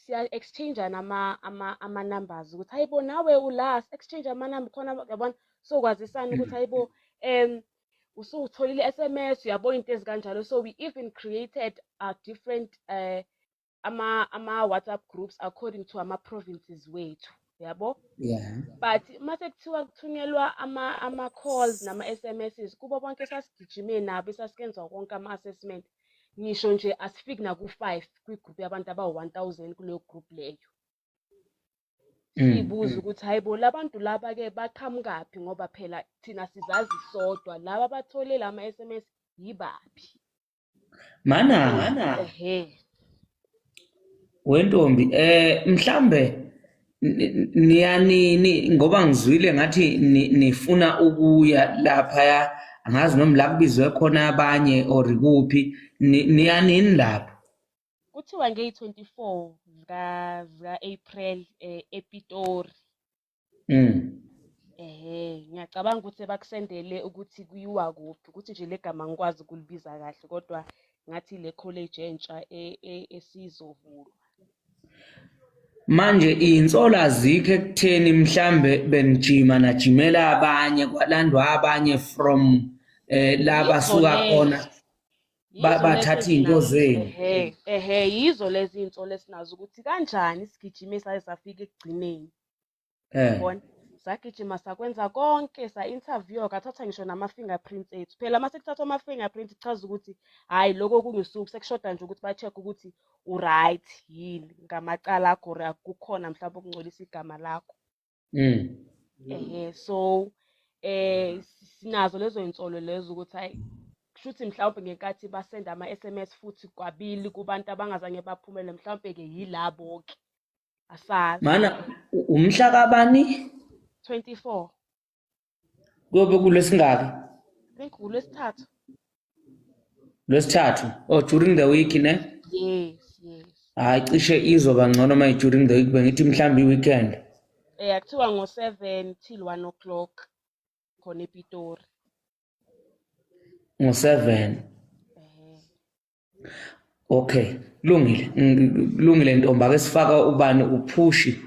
siya exchange ama numbers ukuthi hayibo nawe ula exchange ama number khona yabona sokwazisana ukuthi hayibo usutholile SMS uyabona into ezikanjalo. So we even created a different ama WhatsApp groups according to ama provinces wethu yabo. But mase kuthiwa kuthunyelwa ama calls nama SMSs kubo bonke sasigijime nabo sasikenza konke ama assessment ngisho nje asifiki na ku5 kwigroup yabantu aba1000 kuleyo group leyo. Sibuza ukuthi hayibo labantu laba ke baqhamukaphi ngoba phela thina sizazi sodwa laba bathole lama SMS yibaphi. Mana wentombi mhlambe niyani ngoba ngizwile ngathi nifuna ukuya lapha angazi noma la kubizwe khona abanye or kuphi niyanini lapho kuthiwa nge24 zika April ePitori. Ngiyacabanga ukuthi bakusendele ukuthi kuyiwa kuphi ukuthi nje legama ngikwazi ukulibiza kahle kodwa ngathi le college entsha esizovulwa. Manje insolo azikho ekutheni mhlambe benijima najimela abanye kwalandwa abanye from laba suka khona bathatha into zenu. Yizo lezi insolo esinazo ukuthi kanjani sigijime saye safika ekugcineni. Yabona sagijima sakwenza konke sa interview kathatha ngisho nama fingerprints ethu. Phela mase kuthathwa ama fingerprints ichaza ukuthi hayi lokho kungisuku sekushoda nje ukuthi ba check ukuthi uright yini ngamacala akho kukhona mhlawumbe ukungcolisa igama lakho. So sinazo lezo insolo lezo ukuthi hayi kushuthi mhlawumbe ngenkathi basenda ama SMS futhi kwabili kubantu abangazange baphumele mhlawumbe ke yilabo ke asazi. Mana umhla kabani 24 kuyobe kulesingaki kulesithathu during the week ne. Yes hayi cishe izoba ngcono my during the week bengithi mhlambi weekend akuthiwa ngo7 till 1 o'clock khona ePitori ngo7. Okay lungile ntombi ake sifaka ubani uphushi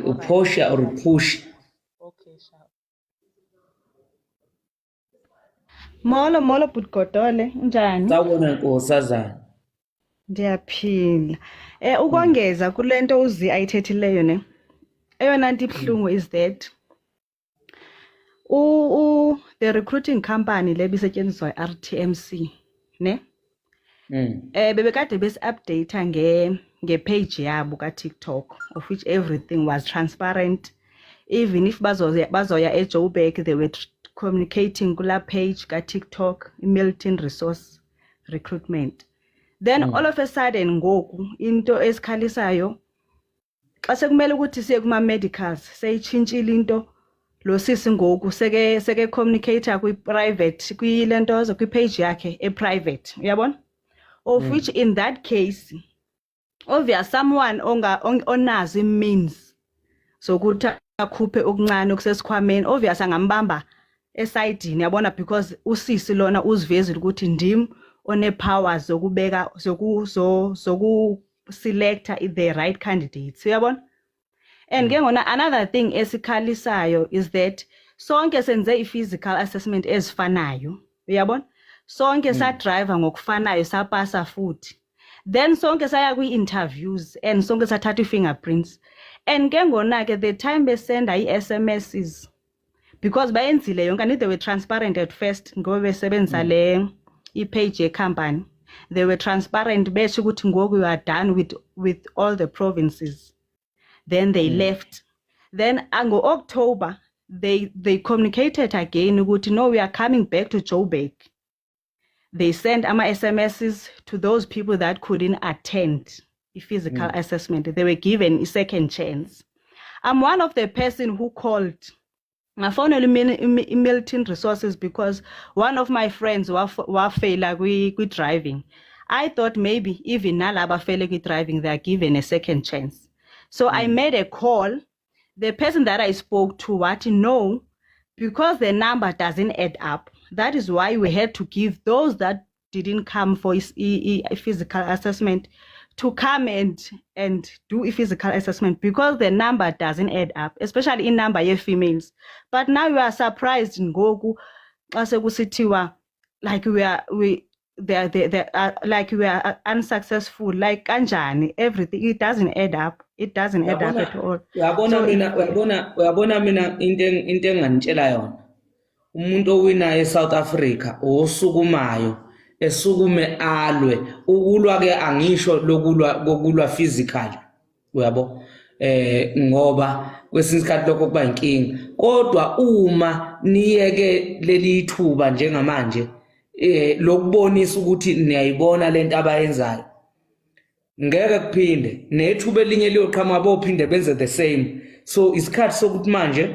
uphosha or uphushi. Okay sha Molo Butgodole njani? Sawubona nkosazana. Ndiyaphila. Ukongeza kulento uzi ayithethileyo ne. Eyona nto ibhlungu is that the recruiting company lebisetshenziswa RTMC ne. Bebekade besi-update nge-page yabo ka-TikTok of which everything was transparent. Even if bazoya eJoburg they were communicating kula page ka-TikTok Milton Resource Recruitment. Then all of a sudden ngoku into esikhalisayo xa sekumele ukuthi siye kuma medicals seyitshintshile into lo sisi ngoku seke communicator kwi-private kwilentozo kwi-page yakhe e-private uyabona of which in that case obvious someone onazi means sokuthi akhuphe okuncane okusesikhwameni obvious angambamba esayidini yabona because usisi lona uzivezile ukuthi ndim one powers zokubeka zoku selector the right candidates uyabona. And ke ngona another thing esikhalisayo is that sonke senze i-physical assessment ezifanayo uyabona sonke sa driver ngokufanayo sapasa futhi then sonke saya kwi-interviews and sonke sathatha i-fingerprints and ke ngona ke the time besenda i-SMSs because bayenzile yonke and they were transparent at first ngoba besebenzisa le i-page ye-company they were transparent besho ukuthi ngoku you are done with all the provinces. Then they left. Then ango October they communicated again ukuthi no we are coming back to Joburg. They sent ama SMSs to those people that couldn't attend the physical assessment. They were given a second chance. I'm one of the person who called ngafonela Milton Resources because one of my friends wafela kwi driving. I thought maybe even nalaba fele kwi driving they are given a second chance. So I made a call. The person that I spoke to no, because the number doesn't add up. That is why we had to give those that didn't come for a physical assessment to come and do a physical assessment because the number doesn't add up, especially in number of females. But now you are surprised in Goku, like we are unsuccessful, like kanjani, everything. It doesn't add up. It doesn't add up at all. Uyabona mina into engangitshela yona. Umuntu owinayo eSouth Africa osukumayo esukume alwe ukulwa ke angisho lokulwa physical uyabo ngoba kwesinye isikhathi lokho kuba inkinga kodwa uma niyeke leli thuba njengamanje lokubonisa ukuthi niyayibona lento abayenzayo ngeke kuphinde nethuba elinye liyoqhamuka bophinde benze the same so isikhathi sokuthi manje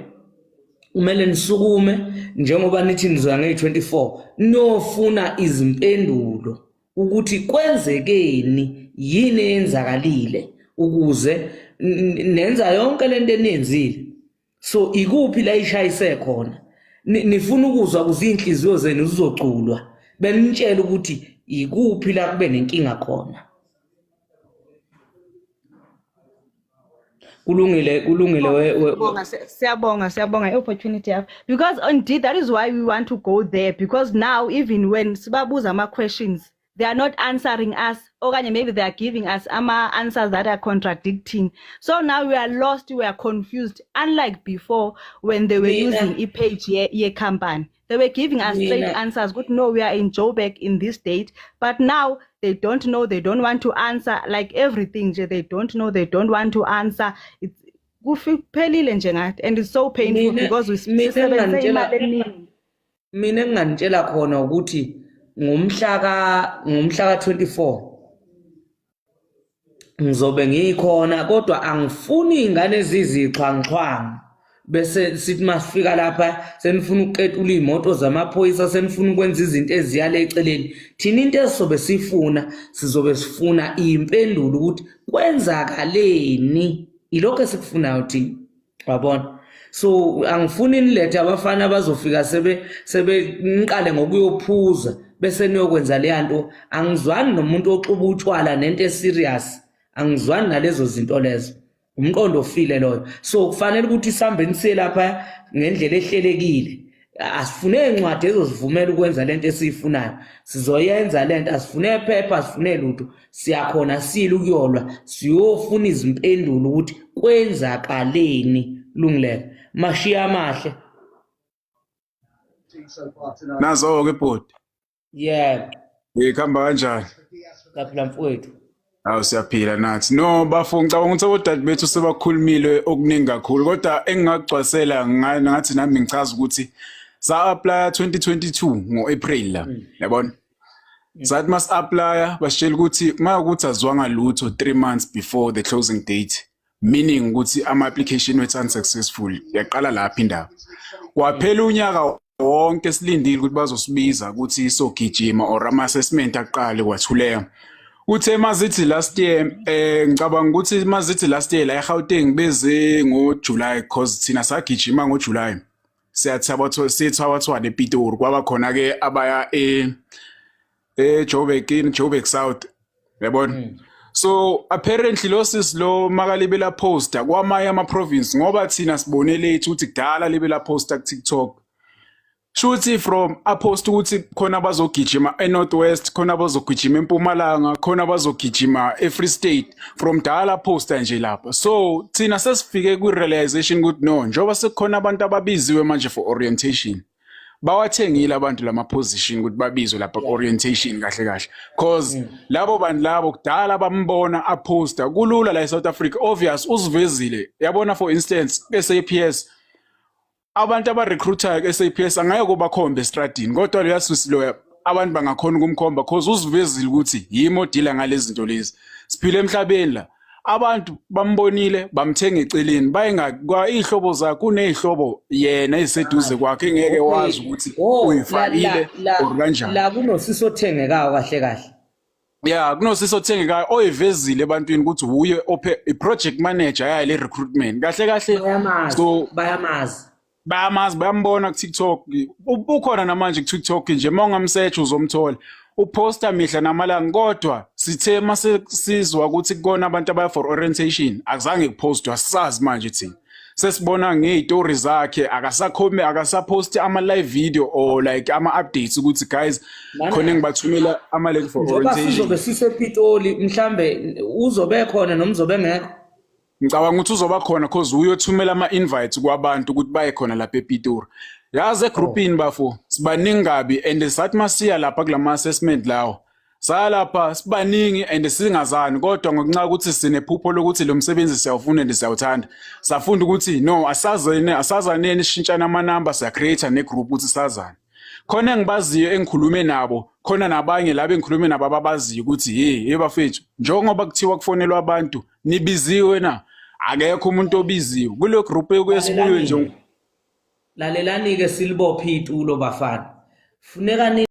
kumele nisukume njengoba nithi nizoya nge-24 nofuna izimpendulo ukuthi kwenzekeni yini eyenzakalile ukuze nenza yonke lento enenzile so ikuphi la ishayise khona nifuna ukuzwa kuzinhliziyo zenu zizoculwa benitshela ukuthi ikuphi la kube nenkinga khona kulungile siyabonga opportunity because indeed that is why we want to go there because now even when sibabuza ama questions they are not answering us okanye maybe they are giving us answers that are contradicting so now we are lost, we are confused unlike before when they were using a page ye company they were giving us straight answers good no we are in Joburg in this date but now they don't know, they don't want to answer, like everything, they don't know, they don't want to answer. It's and it's so painful because we speak mina ngantshela khona ukuthi ngumhla ka 24 ngizobe ngikhona kodwa angifuni ingane ezizixhwanxhwanga bese sithi masifika lapha senifuna ukuqetula imoto zamaphoyisa senifuna ukwenza izinto eziyale eceleni thina into esizobe sifuna impendulo ukuthi kwenzakaleni ilokho esikufunayo thina wabona so angifuni nilethe abafana bazofika sebe niqale ngokuyophuza bese niyokwenza le nto angizwani nomuntu oxuba utshwala nento eserious angizwani nalezo zinto lezo umqondo ofile loyo so kufanele ukuthi isambeni selapha ngendlela ehlelekile asifune incwadi ezozivumela ukwenza lento esiyifunayo sizoyenza lento asifune iphepha asifune lutho siyakhona sile ukuyolwa siyofuna izimpendulo ukuthi kwenzakaleni lungileke mashiya amahle nazo ke bhodi ikhamba kanjani lapha mfowethu awu siyaphila nathi no bafo ngicabanga ukuthi odade bethu sebakhulumile okuningi kakhulu kodwa engingagcwasela ngathi nami ngichaza ukuthi sa apply 2022 ngoApril la yabona sathi mas apply basitshela ukuthi makuthi azwanga lutho 3 months before the closing date meaning ukuthi ama application wethu unsuccessful yaqala lapha indaba kwaphela unyaka wonke silindile ukuthi bazosibiza ukuthi isogijima or ama assessment aqale kwathuleka uthe mazithi last year ngicabanga ukuthi mazithi last year la eGauteng beze ngoJuly because thina sagijima ngoJuly siyathabathwa nePitori kwaba khona ke abaya Joburg South yabona so apparently lo makalibela poster kwamanye ama province ngoba thina sibone lethu ukuthi kudala libela poster ku TikTok shuthi from apost ukuthi khona bazogijima eNorthwest khona bazogijima eMpumalanga khona bazogijima eFree State from dala poster nje lapha so thina sesifike ku realization ukuthi no njoba sekukhona abantu ababiziwe manje for orientation bawathengile abantu lama position ukuthi babizwe lapha orientation kahle cause labo bantu labo kudala bambona aposter kulula la eSouth Africa obvious usivezile yabona for instance SAPS abantu abarecruiter ke-SAPS angeke kubakhombe estradini kodwa leyasusi loya abantu bangakhona ukumkhomba cause usivezile ukuthi yimo dealer ngalezi zinto lezi siphile emhlabeni la abantu bambonile bamthenga eceleni bayengakwa ihlobo zakhe kunezihlobo yena eziseduze kwakhe ngeke wazi ukuthi uyifakile or kanjani la kunosisothengayo kahle yeah kunosisothengayo oyivezile ebantwini ukuthi uye i-project manager yale recruitment kahle so bayamazi bayambona ku TikTok ukhona namanje ku TikTok nje mongamsearch uzomthola uposta mihla namalanga kodwa sithe mase sizwa ukuthi kukona abantu abaya for orientation akuzange kupostwa sazi manje thina sesibona ngey'tori zakhe akasaposti ama-live video or like ama-updates ukuthi guys khona engibathumela ama-link for njengoba orientation sizobe sisePitoli mhlambe uzobe khona noma uzobe ngekho ngicabanga ukuthi uzoba khona cause uyothumela ama-invite kwabantu ukuthi baye khona lapha ePitori yazi egroupini bafo sibaningi kabi and sathi masiya lapha kulama-assessment lawo salapha sibaningi and singazani kodwa ngokunxa ukuthi sinephupho lokuthi lo msebenzi siyawufuna and siyawuthanda safunda ukuthi no asazaneni sishintshana amanamba siya-create negroup ukuthi sazane khona engibaziyo engikhulume nabo khona nabanye laba engikhulume nabo ababaziyo ukuthi hey bafethu njengoba kuthiwa kufonelwa abantu nibiziwe na akekho umuntu obiziwe kule group eyesibuyo nje lalelani-ke silibophe itulo bafana funeka